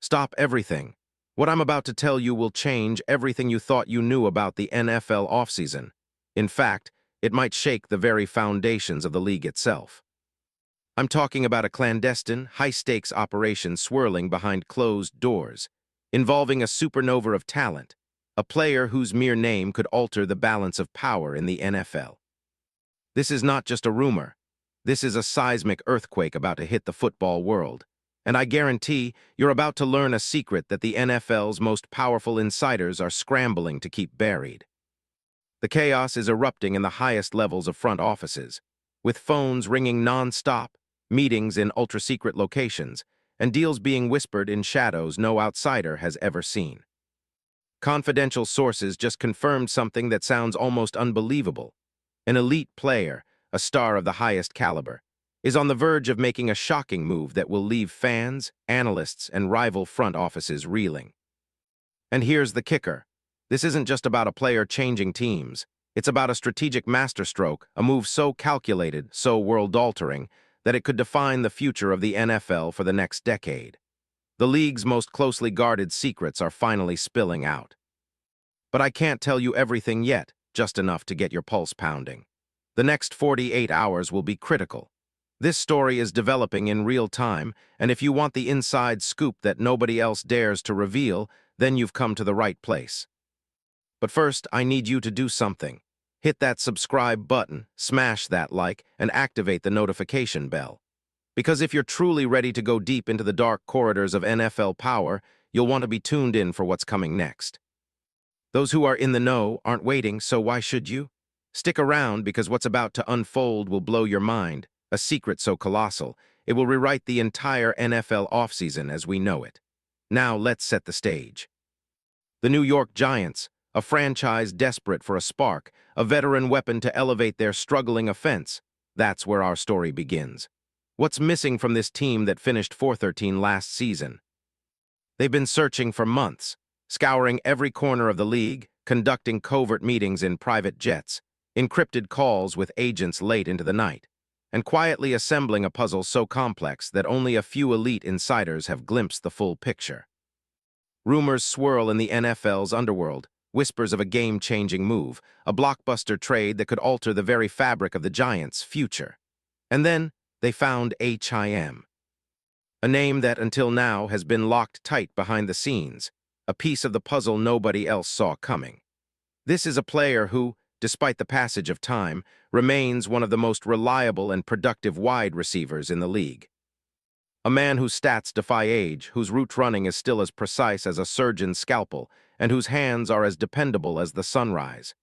Stop everything. What I'm about to tell you will change everything you thought you knew about the NFL offseason. In fact, it might shake the very foundations of the league itself. I'm talking about a clandestine, high-stakes operation swirling behind closed doors, involving a supernova of talent, a player whose mere name could alter the balance of power in the NFL. This is not just a rumor. This is a seismic earthquake about to hit the football world. And I guarantee you're about to learn a secret that the NFL's most powerful insiders are scrambling to keep buried. The chaos is erupting in the highest levels of front offices, with phones ringing non-stop, meetings in ultra-secret locations, and deals being whispered in shadows no outsider has ever seen. Confidential sources just confirmed something that sounds almost unbelievable. An elite player, a star of the highest caliber, is on the verge of making a shocking move that will leave fans, analysts, and rival front offices reeling. And here's the kicker. This isn't just about a player changing teams. It's about a strategic masterstroke, a move so calculated, so world-altering, that it could define the future of the NFL for the next decade. The league's most closely guarded secrets are finally spilling out. But I can't tell you everything yet, just enough to get your pulse pounding. The next 48 hours will be critical. This story is developing in real time, and if you want the inside scoop that nobody else dares to reveal, then you've come to the right place. But first, I need you to do something. Hit that subscribe button, smash that like, and activate the notification bell. Because if you're truly ready to go deep into the dark corridors of NFL power, you'll want to be tuned in for what's coming next. Those who are in the know aren't waiting, so why should you? Stick around because what's about to unfold will blow your mind, a secret so colossal, it will rewrite the entire NFL offseason as we know it. Now let's set the stage. The New York Giants, a franchise desperate for a spark, a veteran weapon to elevate their struggling offense. That's where our story begins. What's missing from this team that finished 4-13 last season? They've been searching for months, scouring every corner of the league, conducting covert meetings in private jets, encrypted calls with agents late into the night, and quietly assembling a puzzle so complex that only a few elite insiders have glimpsed the full picture. Rumors swirl in the NFL's underworld, whispers of a game-changing move, a blockbuster trade that could alter the very fabric of the Giants' future. And then, they found SCHOEN, a name that until now has been locked tight behind the scenes, a piece of the puzzle nobody else saw coming. This is a player who, despite the passage of time, remains one of the most reliable and productive wide receivers in the league. A man whose stats defy age, whose route running is still as precise as a surgeon's scalpel, and whose hands are as dependable as the sunrise.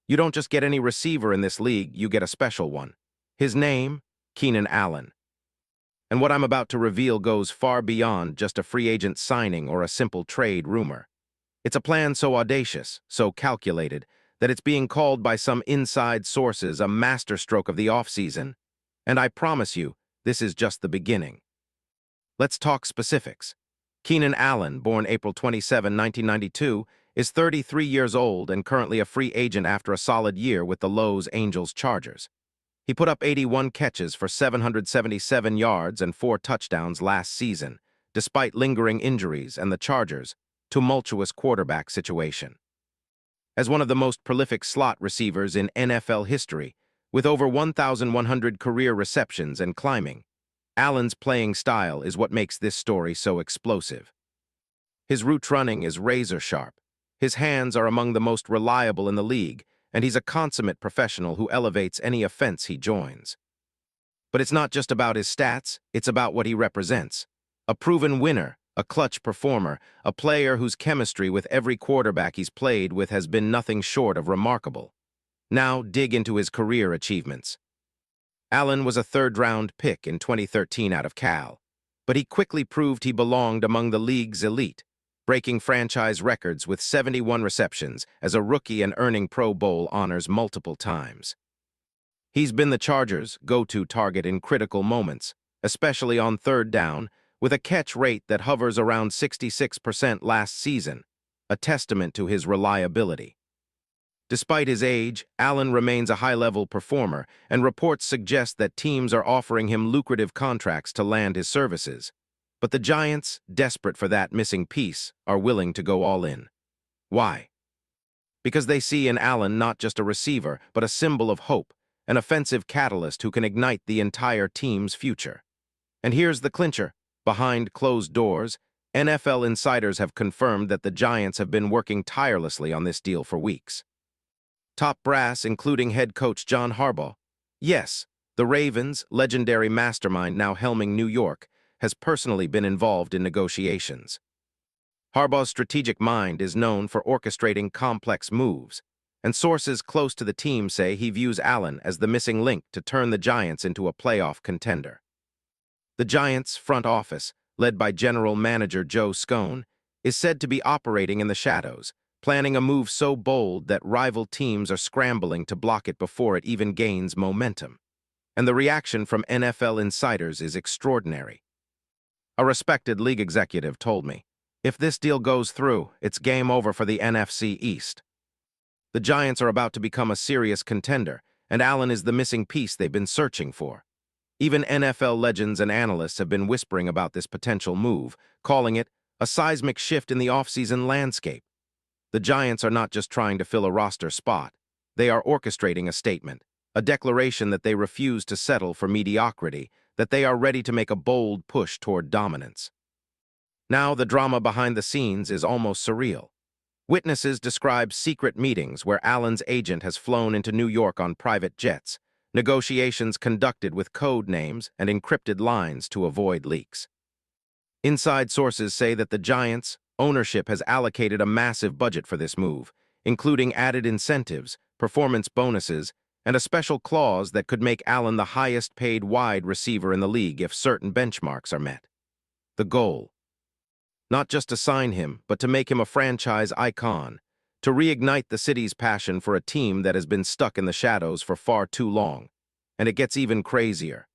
You don't just get any receiver in this league, you get a special one. His name? Keenan Allen. And what I'm about to reveal goes far beyond just a free agent signing or a simple trade rumor. It's a plan so audacious, so calculated, that it's being called by some inside sources a masterstroke of the offseason. And I promise you, this is just the beginning. Let's talk specifics. Keenan Allen, born April 27, 1992, is 33 years old and currently a free agent after a solid year with the Los Angeles Chargers. He put up 81 catches for 777 yards and 4 touchdowns last season, despite lingering injuries and the Chargers' tumultuous quarterback situation. As one of the most prolific slot receivers in NFL history, with over 1,100 career receptions and climbing, Allen's playing style is what makes this story so explosive. His route running is razor-sharp. His hands are among the most reliable in the league, and he's a consummate professional who elevates any offense he joins. But it's not just about his stats, it's about what he represents. A proven winner, a clutch performer, a player whose chemistry with every quarterback he's played with has been nothing short of remarkable. Now dig into his career achievements. Allen was a third-round pick in 2013 out of Cal, but he quickly proved he belonged among the league's elite, breaking franchise records with 71 receptions as a rookie and earning Pro Bowl honors multiple times. He's been the Chargers' go-to target in critical moments, especially on third down, with a catch rate that hovers around 66% last season, a testament to his reliability. Despite his age, Allen remains a high-level performer, and reports suggest that teams are offering him lucrative contracts to land his services. But the Giants, desperate for that missing piece, are willing to go all in. Why? Because they see in Allen not just a receiver, but a symbol of hope, an offensive catalyst who can ignite the entire team's future. And here's the clincher. Behind closed doors, NFL insiders have confirmed that the Giants have been working tirelessly on this deal for weeks. Top brass, including head coach John Harbaugh. Yes, the Ravens' legendary mastermind now helming New York has personally been involved in negotiations. Harbaugh's strategic mind is known for orchestrating complex moves, and sources close to the team say he views Allen as the missing link to turn the Giants into a playoff contender. The Giants' front office, led by General Manager Joe SCHOEN, is said to be operating in the shadows, planning a move so bold that rival teams are scrambling to block it before it even gains momentum. And the reaction from NFL insiders is extraordinary. A respected league executive told me, "If this deal goes through, it's game over for the NFC East." The Giants are about to become a serious contender, and Allen is the missing piece they've been searching for. Even NFL legends and analysts have been whispering about this potential move, calling it a seismic shift in the offseason landscape. The Giants are not just trying to fill a roster spot. They are orchestrating a statement, a declaration that they refuse to settle for mediocrity, that they are ready to make a bold push toward dominance. Now, the drama behind the scenes is almost surreal. Witnesses describe secret meetings where Allen's agent has flown into New York on private jets, negotiations conducted with code names and encrypted lines to avoid leaks. Inside sources say that the Giants' ownership has allocated a massive budget for this move, including added incentives, performance bonuses, and a special clause that could make Allen the highest-paid wide receiver in the league if certain benchmarks are met. The goal: not just to sign him, but to make him a franchise icon, to reignite the city's passion for a team that has been stuck in the shadows for far too long. And it gets even crazier.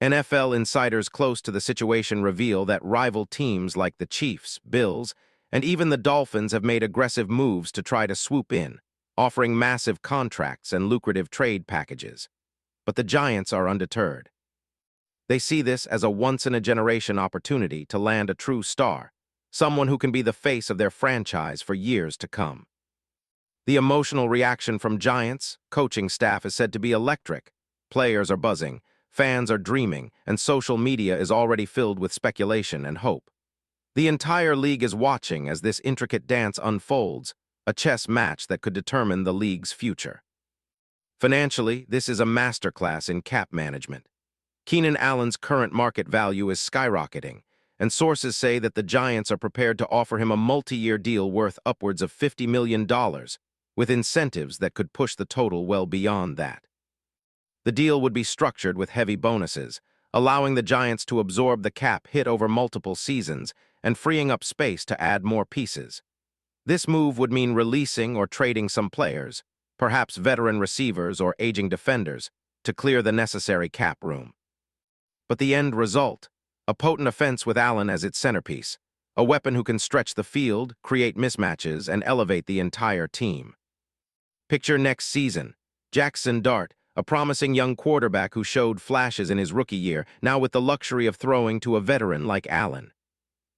NFL insiders close to the situation reveal that rival teams like the Chiefs, Bills, and even the Dolphins have made aggressive moves to try to swoop in, offering massive contracts and lucrative trade packages. But the Giants are undeterred. They see this as a once-in-a-generation opportunity to land a true star, someone who can be the face of their franchise for years to come. The emotional reaction from Giants' coaching staff is said to be electric. Players are buzzing, fans are dreaming, and social media is already filled with speculation and hope. The entire league is watching as this intricate dance unfolds, a chess match that could determine the league's future. Financially, this is a masterclass in cap management. Keenan Allen's current market value is skyrocketing, and sources say that the Giants are prepared to offer him a multi-year deal worth upwards of $50 million, with incentives that could push the total well beyond that. The deal would be structured with heavy bonuses, allowing the Giants to absorb the cap hit over multiple seasons and freeing up space to add more pieces. This move would mean releasing or trading some players, perhaps veteran receivers or aging defenders, to clear the necessary cap room. But the end result: a potent offense with Allen as its centerpiece, a weapon who can stretch the field, create mismatches, and elevate the entire team. Picture next season: Jackson Dart, a promising young quarterback who showed flashes in his rookie year, now with the luxury of throwing to a veteran like Allen.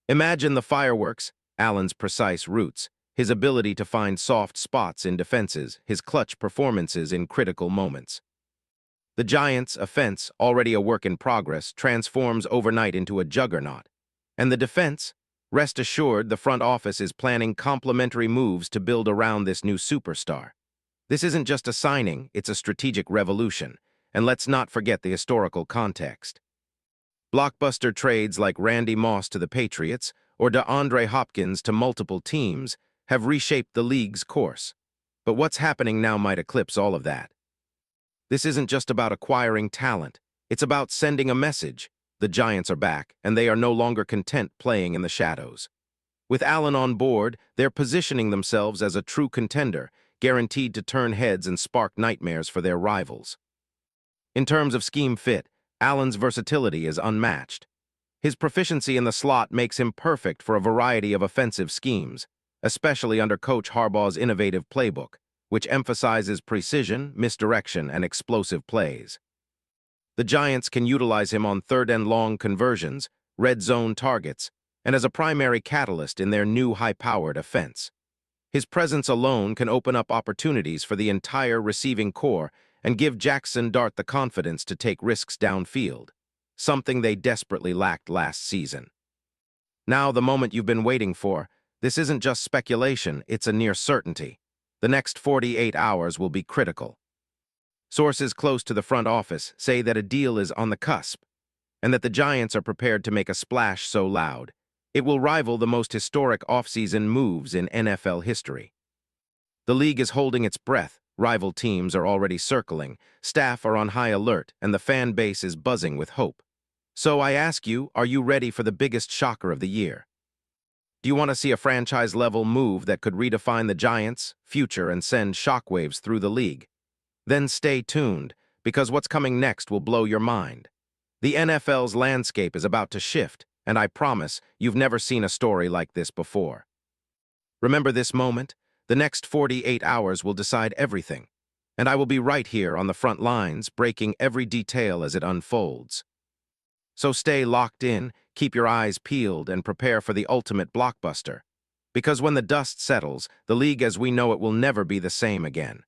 Imagine the fireworks: Allen's precise routes, his ability to find soft spots in defenses, his clutch performances in critical moments. The Giants' offense, already a work in progress, transforms overnight into a juggernaut. And the defense? Rest assured, the front office is planning complementary moves to build around this new superstar. This isn't just a signing, it's a strategic revolution. And let's not forget the historical context. Blockbuster trades like Randy Moss to the Patriots or DeAndre Hopkins to multiple teams have reshaped the league's course. But what's happening now might eclipse all of that. This isn't just about acquiring talent. It's about sending a message. The Giants are back, and they are no longer content playing in the shadows. With Allen on board, they're positioning themselves as a true contender, guaranteed to turn heads and spark nightmares for their rivals. In terms of scheme fit, Allen's versatility is unmatched. His proficiency in the slot makes him perfect for a variety of offensive schemes, especially under Coach Harbaugh's innovative playbook, which emphasizes precision, misdirection, and explosive plays. The Giants can utilize him on third-and-long conversions, red zone targets, and as a primary catalyst in their new high-powered offense. His presence alone can open up opportunities for the entire receiving corps and give Jackson Dart the confidence to take risks downfield, something they desperately lacked last season. Now, the moment you've been waiting for, this isn't just speculation, it's a near certainty. The next 48 hours will be critical. Sources close to the front office say that a deal is on the cusp, and that the Giants are prepared to make a splash so loud it will rival the most historic offseason moves in NFL history. The league is holding its breath, rival teams are already circling, staff are on high alert, and the fan base is buzzing with hope. So I ask you, are you ready for the biggest shocker of the year? Do you want to see a franchise-level move that could redefine the Giants' future and send shockwaves through the league? Then stay tuned, because what's coming next will blow your mind. The NFL's landscape is about to shift, and I promise you've never seen a story like this before. Remember this moment? The next 48 hours will decide everything, and I will be right here on the front lines, breaking every detail as it unfolds. So stay locked in, keep your eyes peeled, and prepare for the ultimate blockbuster. Because when the dust settles, the league as we know it will never be the same again.